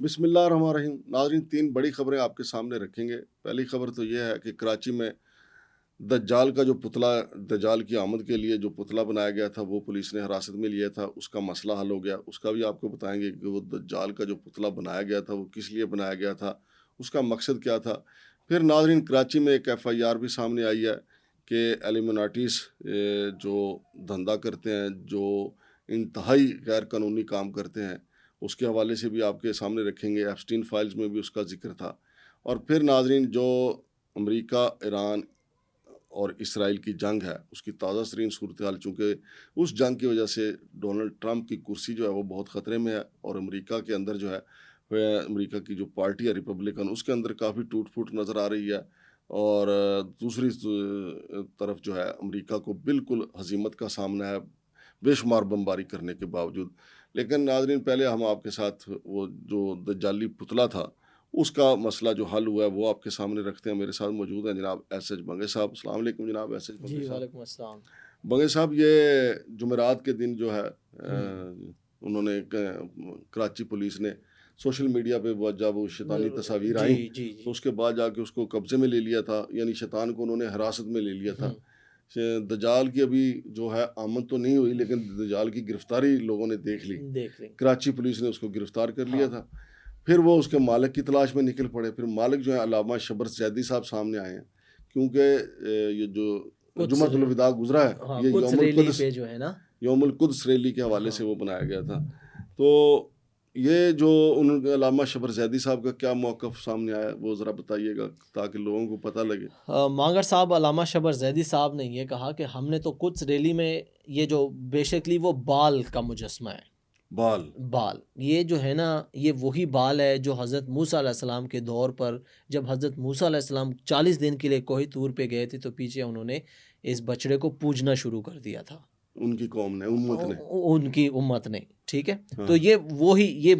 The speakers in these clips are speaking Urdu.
بسم اللہ الرحمن الرحیم. ناظرین، 3 بڑی خبریں آپ کے سامنے رکھیں گے. پہلی خبر تو یہ ہے کہ کراچی میں دجال کا جو پتلا، دجال کی آمد کے لیے جو پتلا بنایا گیا تھا وہ پولیس نے حراست میں لیا تھا. اس کا مسئلہ حل ہو گیا. اس کا بھی آپ کو بتائیں گے کہ وہ دجال کا جو پتلا بنایا گیا تھا وہ کس لیے بنایا گیا تھا، اس کا مقصد کیا تھا. پھر ناظرین، کراچی میں ایک FIR بھی سامنے آئی ہے کہ ایلیمناٹیز جو دھندا کرتے ہیں، جو انتہائی غیر قانونی کام کرتے ہیں، اس کے حوالے سے بھی آپ کے سامنے رکھیں گے. ایپسٹین فائلز میں بھی اس کا ذکر تھا. اور پھر ناظرین، جو امریکہ، ایران اور اسرائیل کی جنگ ہے، اس کی تازہ ترین صورتحال، چونکہ اس جنگ کی وجہ سے ڈونلڈ ٹرمپ کی کرسی جو ہے وہ بہت خطرے میں ہے، اور امریکہ کے اندر جو ہے، امریکہ کی جو پارٹی ہے ریپبلکن، اس کے اندر کافی ٹوٹ پھوٹ نظر آ رہی ہے. اور دوسری طرف جو ہے امریکہ کو بالکل ہزیمت کا سامنا ہے بے شمار بمباری کرنے کے باوجود. لیکن ناظرین، پہلے ہم آپ کے ساتھ وہ جو دجالی پتلا تھا اس کا مسئلہ جو حل ہوا ہے وہ آپ کے سامنے رکھتے ہیں. میرے ساتھ موجود ہیں جناب SH بنگے صاحب. السلام علیکم جناب SH بنگے جی صاحب. وعلیکم السلام. بنگے صاحب، یہ جمعرات کے دن جو ہے انہوں نے کراچی پولیس نے سوشل میڈیا پہ جب وہ شیطانی تصاویر آئیں تو اس کے بعد جا کے اس کو قبضے میں لے لیا تھا، یعنی شیطان کو انہوں نے حراست میں لے لیا تھا. دجال کی ابھی جو ہے آمد تو نہیں ہوئی، لیکن دجال کی گرفتاری لوگوں نے دیکھ لی. کراچی پولیس نے اس کو گرفتار کر لیا تھا. پھر وہ اس کے مالک کی تلاش میں نکل پڑے. پھر مالک جو ہے علامہ شبر زیدی صاحب سامنے آئے ہیں، کیونکہ یہ جو جمعۃ الوداع گزرا ہے، یہ یوم القدس ریلی کے حوالے سے وہ بنایا گیا تھا. تو یہ جو علامہ شبر زیدی صاحب کا کیا موقف سامنے آیا وہ ذرا بتائیے گا تاکہ لوگوں کو پتہ لگے. مانگر صاحب، علامہ شبر زیدی صاحب نے یہ کہا کہ ہم نے تو قدس ریلی میں یہ جو بیسیکلی وہ بال کا مجسمہ ہے، بال یہ جو ہے نا، یہ وہی بال ہے جو حضرت موسیٰ علیہ السلام کے دور پر جب حضرت موسیٰ علیہ السلام 40 دن کے لیے کوہ طور پہ گئے تھے تو پیچھے انہوں نے اس بچڑے کو پوجنا شروع کر دیا تھا، ان کی قوم نے، ان کی امت نے. ٹھیک ہے، تو یہ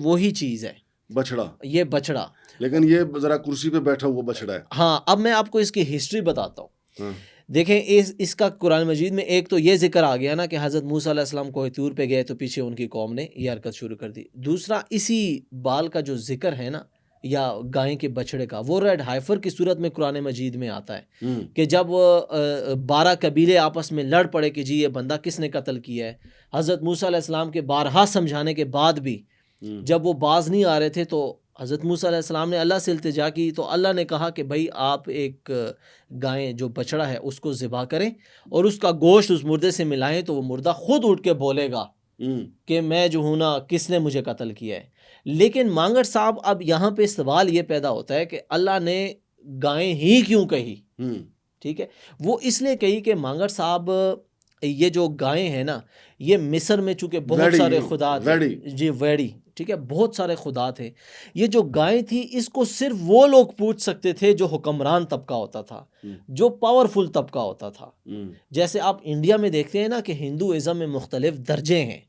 وہی چیز ہے، بچڑا، یہ بچڑا. لیکن یہ ذرا کرسی پہ بیٹھا ہوا بچڑا ہے. ہاں، اب میں آپ کو اس کی ہسٹری بتاتا ہوں. دیکھیں، اس کا قرآن مجید میں ایک تو یہ ذکر آ گیا نا کہ حضرت موسیٰ علیہ السلام کوہ طور پہ گئے تو پیچھے ان کی قوم نے یہ حرکت شروع کر دی. دوسرا، اسی بال کا جو ذکر ہے نا، یا گائے کے بچڑے کا، وہ ریڈ ہائفر کی صورت میں قرآن مجید میں آتا ہے کہ جب 12 قبیلے آپس میں لڑ پڑے کہ جی یہ بندہ کس نے قتل کیا ہے. حضرت موسیٰ علیہ السلام کے بارہا سمجھانے کے بعد بھی جب وہ باز نہیں آ رہے تھے تو حضرت موسیٰ علیہ السلام نے اللہ سے التجا کی. تو اللہ نے کہا کہ بھائی آپ ایک گائے جو بچڑا ہے اس کو ذبح کریں اور اس کا گوشت اس مردے سے ملائیں تو وہ مردہ خود اٹھ کے بولے گا کہ میں جو ہوں نا، کس نے مجھے قتل کیا ہے. لیکن مانگڑ صاحب، اب یہاں پہ سوال یہ پیدا ہوتا ہے کہ اللہ نے گائیں ہی کیوں کہی؟ ٹھیک ہے، وہ اس لیے کہی کہ مانگڑ صاحب یہ جو گائیں ہیں نا، یہ مصر میں چونکہ بہت سارے خدا تھے، جی ویڑی، ٹھیک ہے، بہت سارے خدا تھے. یہ جو گائیں تھی اس کو صرف وہ لوگ پوچھ سکتے تھے جو حکمران طبقہ ہوتا تھا، جو پاورفل طبقہ ہوتا تھا. جیسے آپ انڈیا میں دیکھتے ہیں نا کہ ہندوازم میں مختلف درجے ہیں،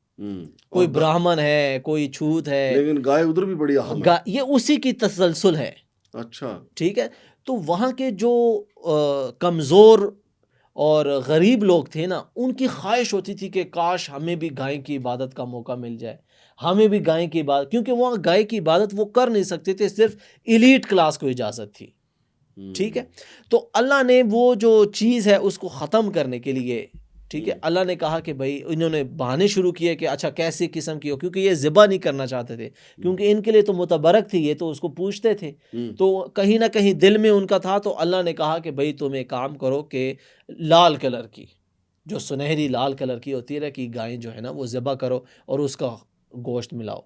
کوئی براہمن ہے، کوئی چھوت ہے، لیکن گائے ادھر بھی بڑی اہم ہے، یہ اسی کی تسلسل ہے. اچھا، ٹھیک ہے. تو وہاں کے جو کمزور اور غریب لوگ تھے نا، ان کی خواہش ہوتی تھی کہ کاش ہمیں بھی گائے کی عبادت کا موقع مل جائے، ہمیں بھی گائے کی عبادت، کیونکہ وہاں گائے کی عبادت وہ کر نہیں سکتے تھے، صرف ایلیٹ کلاس کو اجازت تھی. ٹھیک ہے. تو اللہ نے وہ جو چیز ہے اس کو ختم کرنے کے لیے، ٹھیک ہے، اللہ نے کہا کہ بھائی انہوں نے بہانے شروع کیے کہ اچھا کیسی قسم کی ہو، کیونکہ یہ ذبح نہیں کرنا چاہتے تھے، کیونکہ ان کے لیے تو متبرک تھی، یہ تو اس کو پوچھتے تھے. تو کہیں نہ کہیں دل میں ان کا تھا. تو اللہ نے کہا کہ بھائی تم ایک کام کرو کہ لال کلر کی، جو سنہری لال کلر کی ہوتی ہے کہ گائیں جو ہے نا وہ ذبح کرو اور اس کا گوشت ملاؤ.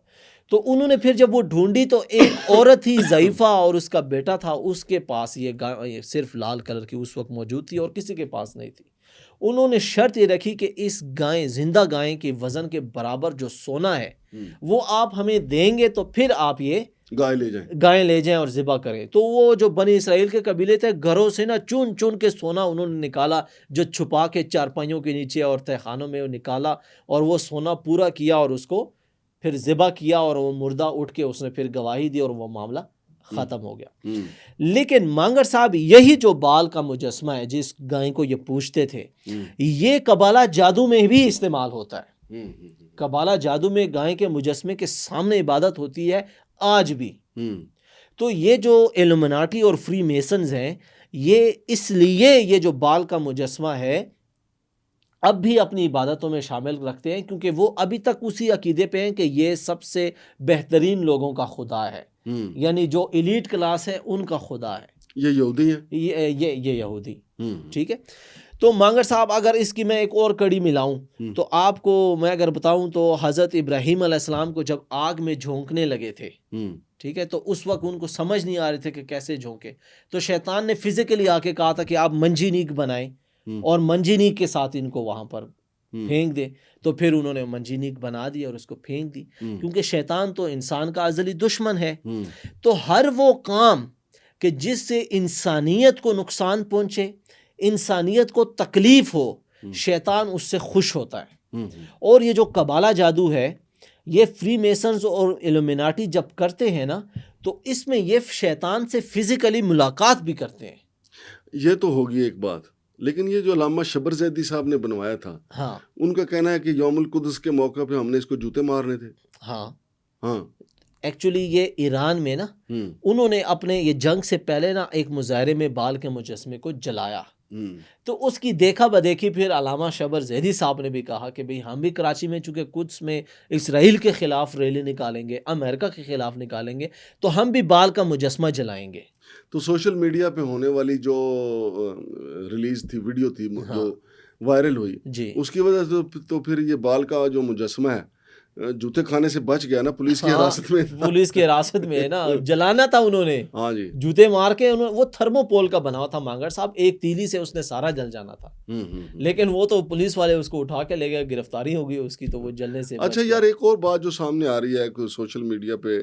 تو انہوں نے پھر جب وہ ڈھونڈی تو ایک عورت ہی ضعیفہ اور اس کا بیٹا تھا، اس کے پاس یہ گائے صرف لال کلر کی اس وقت موجود تھی اور کسی کے پاس نہیں تھی. انہوں نے شرط یہ رکھی کہ اس گائیں، زندہ گائیں کے وزن کے برابر جو سونا ہے وہ آپ ہمیں دیں گے تو پھر آپ یہ گائیں لے جائیں اور ذبح کریں. تو وہ جو بنی اسرائیل کے قبیلے تھے، گھروں سے نا چن چن کے سونا انہوں نے نکالا، جو چھپا کے چارپائیوں کے نیچے اور تہخانوں میں نکالا، اور وہ سونا پورا کیا اور اس کو پھر ذبح کیا، اور وہ مردہ اٹھ کے اس نے پھر گواہی دی اور وہ معاملہ ختم ہو گیا. لیکن مانگڑ صاحب، یہی جو بال کا مجسمہ ہے جس گائیں کو یہ پوچھتے تھے، یہ قبالہ جادو میں بھی استعمال ہوتا ہے. قبالہ جادو میں گائیں کے مجسمے کے سامنے عبادت ہوتی ہے آج بھی. تو یہ جو ایلومناٹی اور فری میسنز ہیں یہ اس لیے یہ جو بال کا مجسمہ ہے اب بھی اپنی عبادتوں میں شامل رکھتے ہیں کیونکہ وہ ابھی تک اسی عقیدے پہ ہیں کہ یہ سب سے بہترین لوگوں کا خدا ہے, یعنی جو ایلیٹ کلاس ہے ان کا خدا ہے. یہ یہودی ہیں, یہ یہودی. ٹھیک ہے. تو مانگر صاحب اگر اس کی میں ایک اور کڑی ملاؤں تو آپ کو میں اگر بتاؤں تو حضرت ابراہیم علیہ السلام کو جب آگ میں جھونکنے لگے تھے, ٹھیک ہے, تو اس وقت ان کو سمجھ نہیں آ رہے تھے کہ کیسے جھونکے, تو شیطان نے فزیکلی آ کے کہا تھا کہ آپ منجینیک بنائیں اور منجینیک کے ساتھ ان کو وہاں پر پھینک دے. تو پھر انہوں نے منجینیک بنا دی اور اس کو پھینک دی, کیونکہ شیطان تو انسان کا ازلی دشمن ہے. تو ہر وہ کام کہ جس سے انسانیت کو نقصان پہنچے, انسانیت کو تکلیف ہو, شیطان اس سے خوش ہوتا ہے. اور یہ جو قبالہ جادو ہے یہ فری میسنز اور ایلومیناٹی جب کرتے ہیں نا تو اس میں یہ شیطان سے فزیکلی ملاقات بھی کرتے ہیں. یہ تو ہوگی ایک بات, لیکن یہ جو علامہ شبر زیدی صاحب نے بنوایا تھا, ہاں, ان کا کہنا ہے کہ یوم القدس کے موقع پہ ہم نے اس کو جوتے مارنے تھے. ہاں ایکچولی یہ ایران میں نا انہوں نے اپنے یہ جنگ سے پہلے نا ایک مظاہرے میں بال کے مجسمے کو جلایا, تو اس کی دیکھا بدیکھی پھر علامہ شبر زیدی صاحب نے بھی کہا کہ بھئی ہم بھی کراچی میں چونکہ قدس میں اسرائیل کے خلاف ریلی نکالیں گے, امریکہ کے خلاف نکالیں گے, تو ہم بھی بال کا مجسمہ جلائیں گے. تو سوشل میڈیا پہ ہونے والی جو ریلیز تھی, ویڈیو تھی جو وائرل ہوئی, جی, اس کی وجہ سے تو پھر یہ بال کا جو مجسمہ ہے جوتے کھانے سے بچ گیا نا, پولیس کی حراست میں. پولیس کی حراست میں ہے نا, جلانا تھا انہوں نے. ہاں جی, جوتے مار کے وہ تھرموپول کا بنا ہوا تھا مانگر صاحب, ایک تیلی سے اس نے سارا جل جانا تھا. لیکن وہ تو پولیس والے اس کو اٹھا کے لے گئے, گرفتاری ہو گئی اس کی, تو وہ جلنے سے. اچھا یار, ایک اور بات جو سامنے آ رہی ہے کہ سوشل میڈیا پہ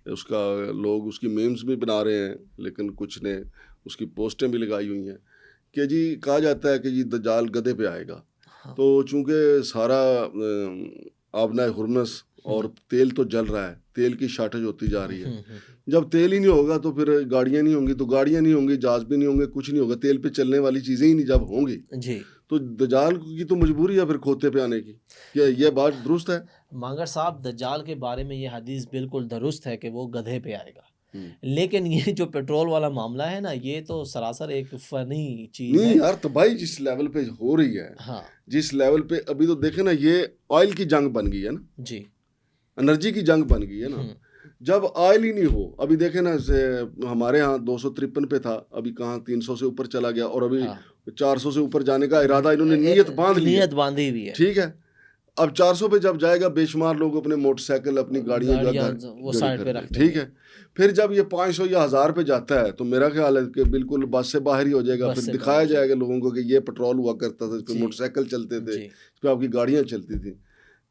اس کا لوگ اس کی میمز بھی بنا رہے ہیں, لیکن کچھ نے اس کی پوسٹیں بھی لگائی ہوئی ہیں کہ جی کہا جاتا ہے کہ جی دجال گدھے پہ آئے گا. تو چونکہ سارا آبنائے ہرمس اور تیل تو جل رہا ہے, تیل کی شارٹیج ہوتی جا رہی ہے. جب تیل ہی نہیں ہوگا تو پھر گاڑیاں نہیں ہوں گی, تو گاڑیاں نہیں ہوں گی, جہاز بھی نہیں ہوں گے, کچھ نہیں ہوگا, تیل پہ چلنے والی چیزیں ہی نہیں جب ہوں گی جی, تو دجال کی تو مجبوری ہے پھر کھوتے پہ آنے کی. کیا یہ بات درست ہے؟ مانگر صاحب دجال کے بارے میں یہ حدیث بالکل درست ہے کہ وہ گدھے پہ آئے گا, لیکن یہ جو پیٹرول والا معاملہ ہے نا یہ تو سراسر ایک فنی چیز ہے. نہیں یار, تباہی جس لیول پہ ہو رہی ہے, جس لیول پہ ابھی تو دیکھیں نا, یہ آئل کی جنگ بن گئی ہے نا. جی, انرجی کی جنگ بن گئی ہے نا. جب آئل ہی نہیں ہو, ابھی دیکھیں نا ہمارے ہاں 253 پہ تھا, ابھی کہاں 300 سے اوپر چلا گیا, اور ابھی 400 سے اوپر جانے کا ارادہ انہوں نے نیت باندھی ہوئی ہے. ٹھیک ہے, اب 400 پہ جب جائے گا بے شمار لوگ اپنے موٹر سائیکل اپنی گاڑیاں وہ سائڈ پہ رکھتے. ٹھیک ہے, پھر جب یہ 500 یا 1000 پہ جاتا ہے تو میرا خیال ہے کہ بالکل بس سے باہر ہی ہو جائے گا. پھر دکھایا جائے گا لوگوں کو کہ یہ پیٹرول ہوا کرتا تھا, اس پہ موٹر سائیکل چلتے تھے, اس پہ آپ کی گاڑیاں چلتی تھیں.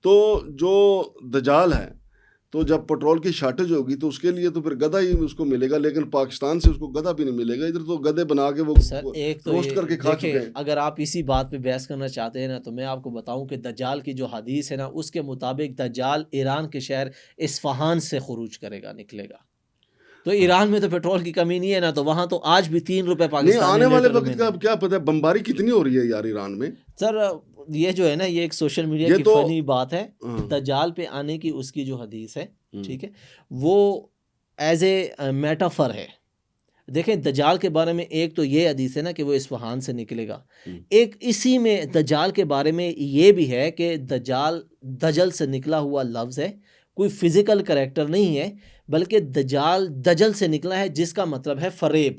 تو جو دجال ہے تو جب پیٹرول کی شارٹیج ہوگی تو اس کے لیے تو پھر گدھا ہی اس کو ملے گا, لیکن پاکستان سے اس کو گدھا بھی نہیں ملے گا. ادھر تو گدھے بنا کے وہ روسٹ کر کے کھا چکے ہیں. اگر آپ اسی بات پہ بحث کرنا چاہتے ہیں نا تو میں آپ کو بتاؤں کہ دجال کی جو حدیث ہے نا اس کے مطابق دجال ایران کے شہر اصفہان سے خروج کرے گا, نکلے گا. تو ایران میں تو پیٹرول کی کمی نہیں ہے نا, تو وہاں تو آج بھی 3 روپے پاکستانی. آنے والے وقت کا کیا پتہ ہے, بمباری کتنی ہو رہی ہے یار ایران میں. سر یہ جو ہے نا یہ ایک سوشل میڈیا کی فنی بات ہے. دجال پہ آنے کی اس کی جو حدیث ہے, ٹھیک ہے, وہ ایز اے میٹافر ہے. دیکھیں دجال کے بارے میں ایک تو یہ حدیث ہے نا کہ وہ اصفہان سے نکلے گا. ایک اسی میں دجال کے بارے میں یہ بھی ہے کہ دجال دجل سے نکلا ہوا لفظ ہے, کوئی فزیکل کریکٹر نہیں ہے, بلکہ دجال دجل سے نکلا ہے جس کا مطلب ہے فریب,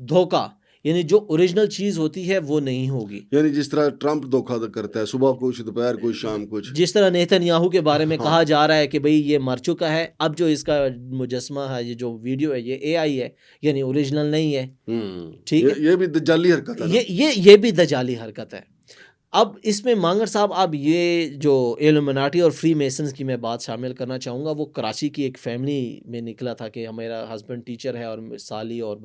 دھوکہ. یعنی جو اوریجنل چیز ہوتی ہے وہ نہیں ہوگی. یعنی جس طرح ٹرمپ دھوکہ کرتا ہے, صبح کچھ دوپہر کچھ شام کچھ. جس طرح نیتن یاہو کے بارے میں کہا جا رہا ہے کہ بھئی یہ مر چکا ہے, اب جو اس کا مجسمہ ہے, یہ جو ویڈیو ہے یہ اے آئی ہے, یعنی اوریجنل نہیں ہے. ٹھیک ہے, یہ بھی دجالی حرکت ہے. یہ بھی دجالی حرکت ہے. اب اس میں مانگر صاحب اب یہ جو ایلومناٹی اور فری میسنز کی میں بات شامل کرنا چاہوں گا. وہ کراچی کی ایک فیملی میں نکلا تھا کہ میرا ہسبینڈ ٹیچر ہے اور سالی اور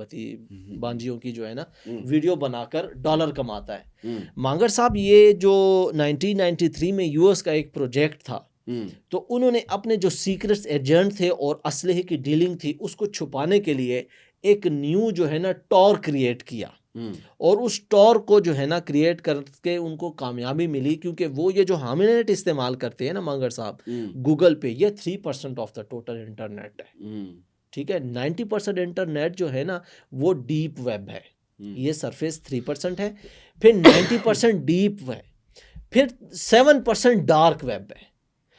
بانجیوں کی جو ہے نا ویڈیو بنا کر ڈالر کماتا ہے. مانگر صاحب یہ جو 1993 میں یو ایس کا ایک پروجیکٹ تھا, تو انہوں نے اپنے جو سیکرٹس ایجنٹ تھے اور اسلحے کی ڈیلنگ تھی اس کو چھپانے کے لیے ایک نیو جو ہے نا ٹور کریٹ کیا. اور اس ٹور کو جو ہے نا کریٹ کر کے ان کو کامیابی ملی، کیونکہ وہ یہ جو ہم نیٹ استعمال کرتے ہیں نا مانگر صاحب گوگل پہ، یہ 3% آف دا ٹوٹل انٹرنیٹ ہے، ٹھیک ہے. 90% انٹرنیٹ جو ہے نا وہ ڈیپ ویب ہے، یہ سرفیس 3% ہے، پھر 90% ڈیپ ہے، پھر 7% ڈارک ویب ہے.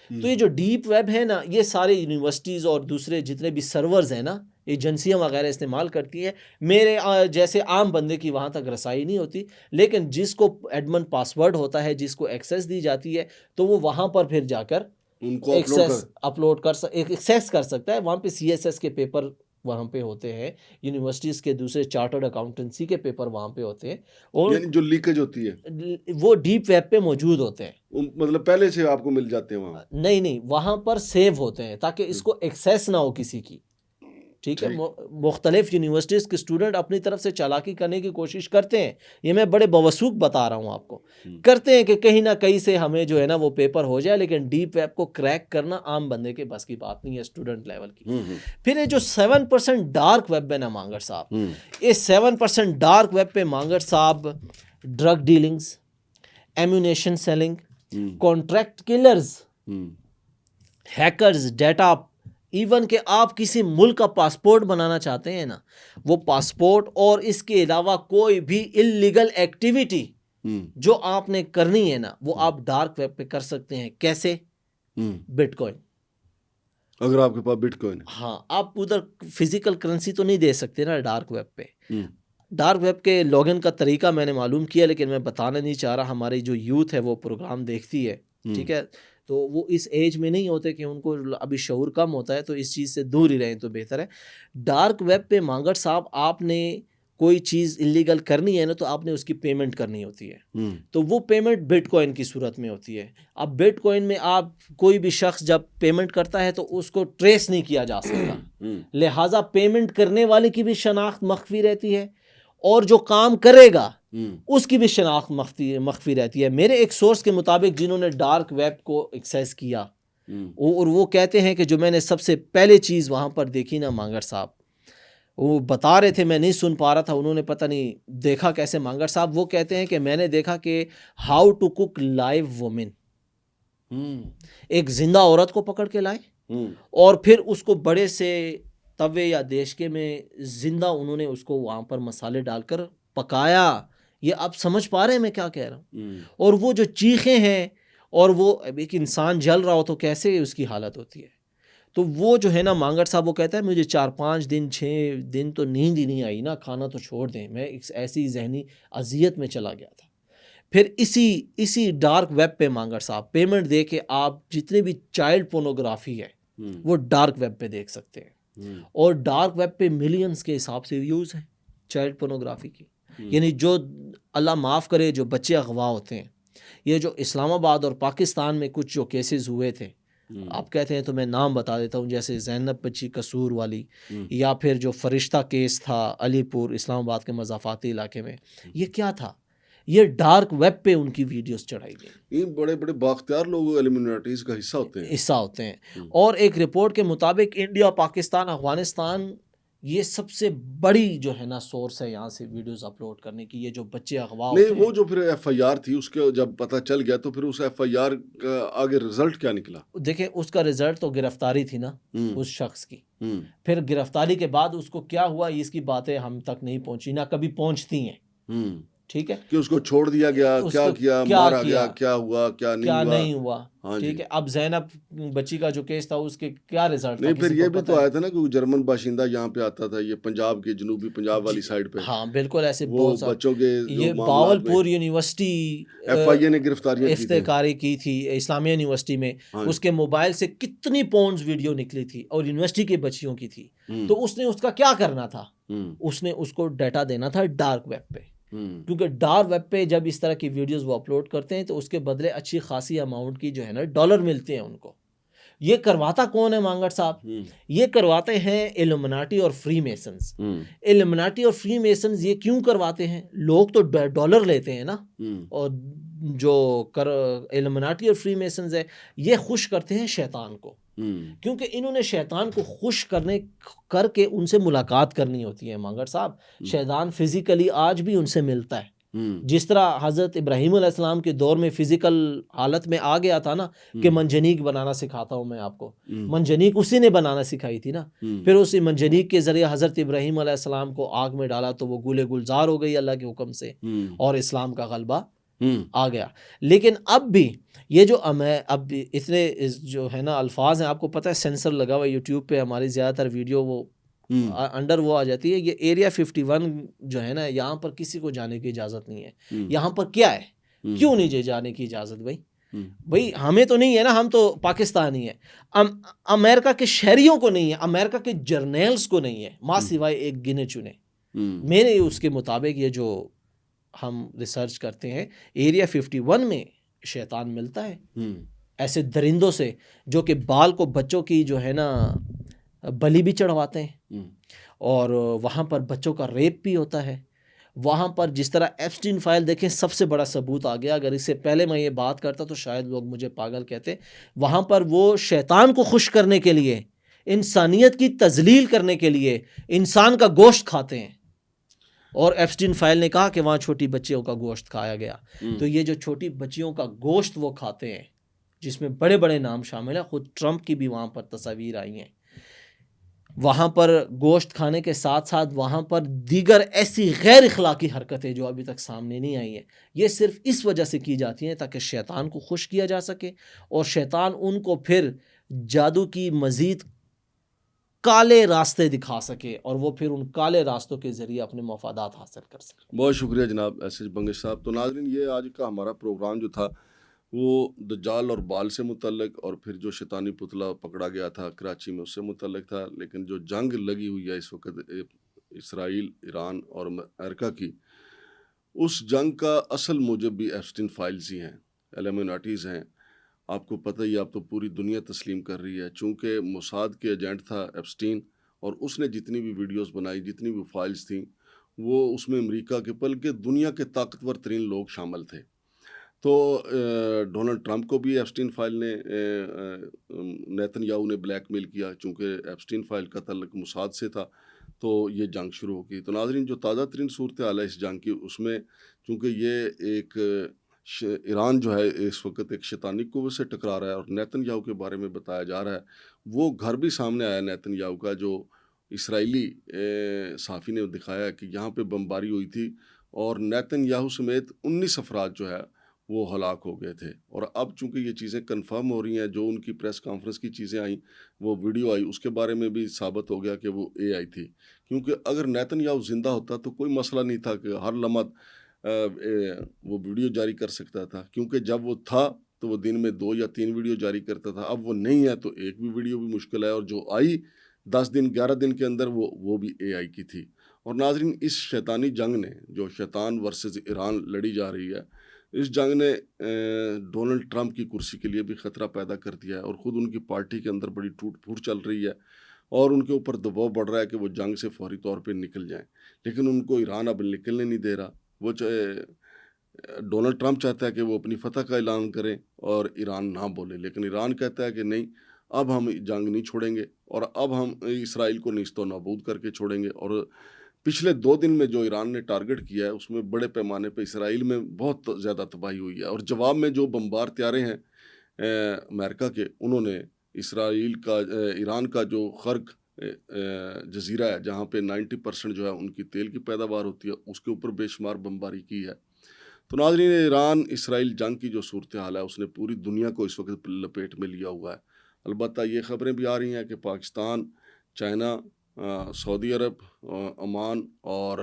تو یہ جو ڈیپ ویب ہے نا، یہ سارے یونیورسٹیز اور دوسرے جتنے بھی سرورز ہیں نا، ایجنسیاں وغیرہ استعمال کرتی ہیں. میرے جیسے عام بندے کی وہاں تک رسائی نہیں ہوتی، لیکن جس کو ایڈمن پاسورڈ ہوتا ہے، جس کو ایکسیس دی جاتی ہے، تو وہ وہاں پر پھر جا کر ان کو ایکسیس کر سکتا ہے. وہاں پہ CSS کے پیپر وہاں پہ ہوتے ہیں، یونیورسٹیز کے دوسرے چارٹرڈ اکاؤنٹنسی کے پیپر وہاں پہ ہوتے ہیں، اور یعنی جو لیکیج ہوتی ہے وہ ڈیپ ویب پہ موجود ہوتے ہیں. مطلب پہلے سے آپ کو مل جاتے ہیں وہاں؟ نہیں، وہاں پر سیو ہوتے ہیں تاکہ اس کو ایکسیس نہ ہو کسی کی، ٹھیک ہے. مختلف یونیورسٹیز کے اسٹوڈنٹ اپنی طرف سے چالاکی کرنے کی کوشش کرتے ہیں، یہ میں بڑے بوثوق بتا رہا ہوں آپ کو، کرتے ہیں کہ کہیں نہ کہیں سے ہمیں جو ہے نا وہ پیپر ہو جائے، لیکن ڈیپ ویب کو کریک کرنا عام بندے کے بس کی بات نہیں ہے، اسٹوڈنٹ لیول کی. پھر یہ جو 7% ڈارک ویب ہے نا مانگر صاحب، یہ 7% ڈارک ویب پہ مانگر صاحب drug dealings, ammunition selling, contract killers, hackers, data, even کہ آپ کسی ملک کا پاسپورٹ بنانا چاہتے ہیں نا، وہ پاسپورٹ اور اس کے علاوہ کوئی بھی اللیگل ایکٹیویٹی جو آپ نے کرنی ہے نا، وہ آپ ڈارک ویب پہ کر سکتے ہیں. کیسے؟ But coin. اگر آپ کے پاس بٹ کوائن، ہاں، آپ ادھر فزیکل کرنسی تو نہیں دے سکتے نا ڈارک ویب پہ. ڈارک ویب کے لاگن کا طریقہ میں نے معلوم کیا، لیکن میں بتانا نہیں چاہ رہا. ہماری جو یوتھ ہے وہ پروگرام دیکھتی ہے، ٹھیک ہے، تو وہ اس ایج میں نہیں ہوتے کہ ان کو ابھی شعور کم ہوتا ہے، تو اس چیز سے دور ہی رہیں تو بہتر ہے. ڈارک ویب پہ مانگر صاحب آپ نے کوئی چیز اللیگل کرنی ہے نا، تو آپ نے اس کی پیمنٹ کرنی ہوتی ہے، تو وہ پیمنٹ بٹ کوائن کی صورت میں ہوتی ہے. اب بٹ کوائن میں آپ کوئی بھی شخص جب پیمنٹ کرتا ہے تو اس کو ٹریس نہیں کیا جا سکتا، لہٰذا پیمنٹ کرنے والے کی بھی شناخت مخفی رہتی ہے، اور جو کام کرے گا اس کی بھی شناخت مخفی رہتی ہے. میرے ایک سورس کے مطابق جنہوں نے ڈارک ویب کو ایکسیس کیا، اور وہ کہتے ہیں کہ جو میں نے سب سے پہلے چیز وہاں پر دیکھی نا مانگر صاحب، وہ بتا رہے تھے، میں نہیں سن پا رہا تھا، انہوں نے پتہ نہیں دیکھا کیسے مانگر صاحب. وہ کہتے ہیں کہ میں نے دیکھا کہ how to cook live woman, ایک زندہ عورت کو پکڑ کے لائے اور پھر اس کو بڑے سے توے یا دیشکے میں زندہ انہوں نے اس کو وہاں پر مسالے ڈال کر پکایا. یہ آپ سمجھ پا رہے ہیں میں کیا کہہ رہا ہوں؟ اور وہ جو چیخیں ہیں، اور وہ ایک انسان جل رہا ہو تو کیسے اس کی حالت ہوتی ہے. تو وہ جو ہے نا مانگر صاحب وہ کہتا ہے مجھے 4-5 دن 6 دن تو نیند ہی نہیں آئی نا، کھانا تو چھوڑ دیں، میں ایک ایسی ذہنی اذیت میں چلا گیا تھا. پھر اسی ڈارک ویب پہ مانگر صاحب پیمنٹ دے کے آپ جتنے بھی چائلڈ پورنوگرافی ہے وہ ڈارک ویب پہ دیکھ سکتے ہیں. اور ڈارک ویب پہ ملینز کے حساب سے ویوز ہیں چائلڈ پورنوگرافی کی. یعنی جو اللہ معاف کرے جو بچے اغوا ہوتے ہیں، یہ جو اسلام آباد اور پاکستان میں کچھ جو کیسز ہوئے تھے، آپ کہتے ہیں تو میں نام بتا دیتا ہوں، جیسے زینب بچی قصور والی، یا پھر جو فرشتہ کیس تھا علی پور اسلام آباد کے مضافاتی علاقے میں. یہ کیا تھا؟ یہ ڈارک ویب پہ ان کی ویڈیوز چڑھائی گئی. یہ بڑے بڑے بااختیار لوگ ایلیمنیٹیز کا حصہ ہوتے ہیں. اور ایک رپورٹ کے مطابق انڈیا، پاکستان، افغانستان یہ سب سے بڑی جو ہے نا سورس ہے یہاں سے ویڈیوز اپلوڈ کرنے کی. یہ جو بچے اغوا ہوتے ہیں، وہ جو پھر FIR تھی اس کے جب پتہ چل گیا تو پھر اس FIR کا آگے رزلٹ کیا نکلا؟ دیکھیں اس کا رزلٹ تو گرفتاری تھی نا اس شخص کی. پھر گرفتاری کے بعد اس کو کیا ہوا اس کی باتیں ہم تک نہیں پہنچی، نہ کبھی پہنچتی ہیں. ٹھیک ہے کہ اس کو چھوڑ دیا گیا، کیا کیا، مارا گیا، کیا ہوا، کیا نہیں ہوا. ٹھیک ہے. اب زینب بچی کا جو کیس تھا اس کے کیا رزلٹ؟ نہیں، پھر یہ بھی تو آیا تھا نا کہ جرمن باشندہ یہاں پہ آتا تھا، یہ پنجاب کے جنوبی پنجاب والی سائڈ پہ. ہاں بالکل ایسے وہ بچوں کے یہ باولپور یونیورسٹی FIA نے گرفتاریاں افتکاری کی تھی اسلامیہ یونیورسٹی میں. اس کے موبائل سے کتنی پونز ویڈیو نکلی تھی اور یونیورسٹی کے بچیوں کی تھی. تو اس نے اس کا کیا کرنا تھا؟ اس نے اس کو ڈیٹا دینا تھا ڈارک ویب پہ، کیونکہ ڈارک ویب پہ جب اس طرح کی ویڈیوز وہ اپلوڈ کرتے ہیں تو اس کے بدلے اچھی خاصی اماؤنٹ کی جو ہے نا ڈالر ملتے ہیں ان کو. یہ کرواتا کون ہے مانگر صاحب؟ یہ کرواتے ہیں ایلومناٹی اور فری میسنز. ایلومناٹی اور فری میسنز یہ کیوں کرواتے ہیں؟ لوگ تو ڈالر لیتے ہیں نا، اور جو ایلومناٹی اور فری میسنز ہے یہ خوش کرتے ہیں شیطان کو. کیونکہ انہوں نے شیطان کو خوش کر کے ان سے ملاقات کرنی ہوتی ہے مانگڑ صاحب. شیطان فزیکلی آج بھی ان سے ملتا ہے. جس طرح حضرت ابراہیم علیہ السلام کے دور میں فزیکل حالت میں آ گیا تھا نا کہ منجنیق بنانا سکھاتا ہوں میں آپ کو. منجنیق اسی نے بنانا سکھائی تھی نا. پھر اسی منجنیق کے ذریعے حضرت ابراہیم علیہ السلام کو آگ میں ڈالا تو وہ گلے گلزار ہو گئی اللہ کے حکم سے اور اسلام کا غلبہ آ گیا. لیکن اب بھی یہ جو اب اتنے جو ہے نا الفاظ ہیں, آپ کو پتہ ہے سینسر لگا ہوا ہے یوٹیوب پہ, ہماری زیادہ تر ویڈیو وہ انڈر وہ آ جاتی ہے. یہ ایریا 51 جو ہے نا, یہاں پر کسی کو جانے کی اجازت نہیں ہے. یہاں پر کیا ہے, کیوں نہیں جانے کی اجازت بھائی ہمیں تو نہیں ہے نا, ہم تو پاکستانی ہیں. امریکہ کے شہریوں کو نہیں ہے, امریکہ کے جرنیلز کو نہیں ہے, ماں سوائے ایک گنے چنے. میرے اس کے مطابق یہ جو ہم ریسرچ کرتے ہیں, ایریا 51 میں شیطان ملتا ہے ایسے درندوں سے جو کہ بال کو بچوں کی جو ہے نا بلی بھی چڑھواتے ہیں, اور وہاں پر بچوں کا ریپ بھی ہوتا ہے. وہاں پر جس طرح ایپسٹین فائل دیکھیں, سب سے بڑا ثبوت آ گیا. اگر اس سے پہلے میں یہ بات کرتا تو شاید لوگ مجھے پاگل کہتے. وہاں پر وہ شیطان کو خوش کرنے کے لیے, انسانیت کی تذلیل کرنے کے لیے انسان کا گوشت کھاتے ہیں. اور ایپسٹین فائل نے کہا کہ وہاں چھوٹی بچیوں کا گوشت کھایا گیا. تو یہ جو چھوٹی بچیوں کا گوشت وہ کھاتے ہیں, جس میں بڑے بڑے نام شامل ہیں, خود ٹرمپ کی بھی وہاں پر تصاویر آئی ہیں. وہاں پر گوشت کھانے کے ساتھ ساتھ وہاں پر دیگر ایسی غیر اخلاقی حرکتیں جو ابھی تک سامنے نہیں آئی ہیں, یہ صرف اس وجہ سے کی جاتی ہیں تاکہ شیطان کو خوش کیا جا سکے, اور شیطان ان کو پھر جادو کی مزید کالے راستے دکھا سکے, اور وہ پھر ان کالے راستوں کے ذریعے اپنے مفادات حاصل کر سکے. بہت شکریہ جناب ایس ایچ بنگش صاحب. تو ناظرین, یہ آج کا ہمارا پروگرام جو تھا وہ دجال اور بال سے متعلق, اور پھر جو شیطانی پتلا پکڑا گیا تھا کراچی میں اس سے متعلق تھا. لیکن جو جنگ لگی ہوئی ہے اس وقت اسرائیل, ایران اور امریکہ کی, اس جنگ کا اصل موجب بھی ایپسٹین فائلز ہی ہیں, ایلیمناٹیز ہیں. آپ کو پتہ ہی, آپ تو پوری دنیا تسلیم کر رہی ہے, چونکہ موساد کے ایجنٹ تھا ایپسٹین, اور اس نے جتنی بھی ویڈیوز بنائی, جتنی بھی فائلز تھیں, وہ اس میں امریکہ کے بلکہ دنیا کے طاقتور ترین لوگ شامل تھے. تو ڈونلڈ ٹرمپ کو بھی ایپسٹین فائل نے, نیتن یاہو نے بلیک میل کیا, چونکہ ایپسٹین فائل کا تعلق موساد سے تھا, تو یہ جنگ شروع ہو گئی. تو ناظرین, جو تازہ ترین صورتحال ہے اس جنگ کی, اس میں چونکہ یہ ایک ایران جو ہے اس وقت ایک شیطانی قوت سے ٹکرا رہا ہے, اور نیتن یاہو کے بارے میں بتایا جا رہا ہے, وہ گھر بھی سامنے آیا نیتن یاہو کا, جو اسرائیلی صحافی نے دکھایا کہ یہاں پہ بمباری ہوئی تھی, اور نیتن یاہو سمیت 19 افراد جو ہے وہ ہلاک ہو گئے تھے. اور اب چونکہ یہ چیزیں کنفرم ہو رہی ہیں, جو ان کی پریس کانفرنس کی چیزیں آئیں, وہ ویڈیو آئی, اس کے بارے میں بھی ثابت ہو گیا کہ وہ اے آئی تھی. کیونکہ اگر نیتن یاہو زندہ ہوتا تو کوئی مسئلہ نہیں تھا کہ ہر لمحہ وہ ویڈیو جاری کر سکتا تھا, کیونکہ جب وہ تھا تو وہ دن میں 2 یا 3 ویڈیو جاری کرتا تھا. اب وہ نہیں ہے تو ایک بھی ویڈیو بھی مشکل ہے, اور جو آئی 10 دن 11 دن کے اندر وہ بھی اے آئی کی تھی. اور ناظرین, اس شیطانی جنگ نے, جو شیطان ورسز ایران لڑی جا رہی ہے, اس جنگ نے ڈونلڈ ٹرمپ کی کرسی کے لیے بھی خطرہ پیدا کر دیا ہے, اور خود ان کی پارٹی کے اندر بڑی ٹوٹ پھوٹ چل رہی ہے, اور ان کے اوپر دباؤ بڑھ رہا ہے کہ وہ جنگ سے فوری طور پہ نکل جائیں. لیکن ان کو ایران اب نکلنے نہیں دے رہا. وہ ڈونلڈ ٹرمپ چاہتا ہے کہ وہ اپنی فتح کا اعلان کریں اور ایران نہ بولے, لیکن ایران کہتا ہے کہ نہیں, اب ہم جنگ نہیں چھوڑیں گے, اور اب ہم اسرائیل کو نیست و نابود کر کے چھوڑیں گے. اور پچھلے 2 دن میں جو ایران نے ٹارگٹ کیا ہے, اس میں بڑے پیمانے پہ اسرائیل میں بہت زیادہ تباہی ہوئی ہے. اور جواب میں جو بمبار طیارے ہیں امریکہ کے, انہوں نے ایران کا جو خرق جزیرہ ہے, جہاں پہ 90% جو ہے ان کی تیل کی پیداوار ہوتی ہے, اس کے اوپر بے شمار بمباری کی ہے. تو ناظرین, ایران اسرائیل جنگ کی جو صورتحال ہے, اس نے پوری دنیا کو اس وقت لپیٹ میں لیا ہوا ہے. البتہ یہ خبریں بھی آ رہی ہیں کہ پاکستان, چائنا, سعودی عرب, عمان اور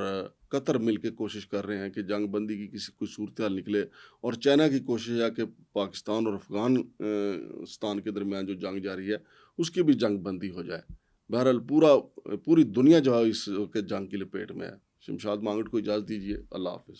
قطر مل کے کوشش کر رہے ہیں کہ جنگ بندی کی کوئی صورتحال نکلے, اور چائنا کی کوشش ہے کہ پاکستان اور افغانستان کے درمیان جو جنگ جاری ہے اس کی بھی جنگ بندی ہو جائے. بہرحال پوری دنیا جو ہے اس وقت جنگ کی لپیٹ میں ہے. شمشاد مانگٹ کو اجازت دیجیے. اللہ حافظ.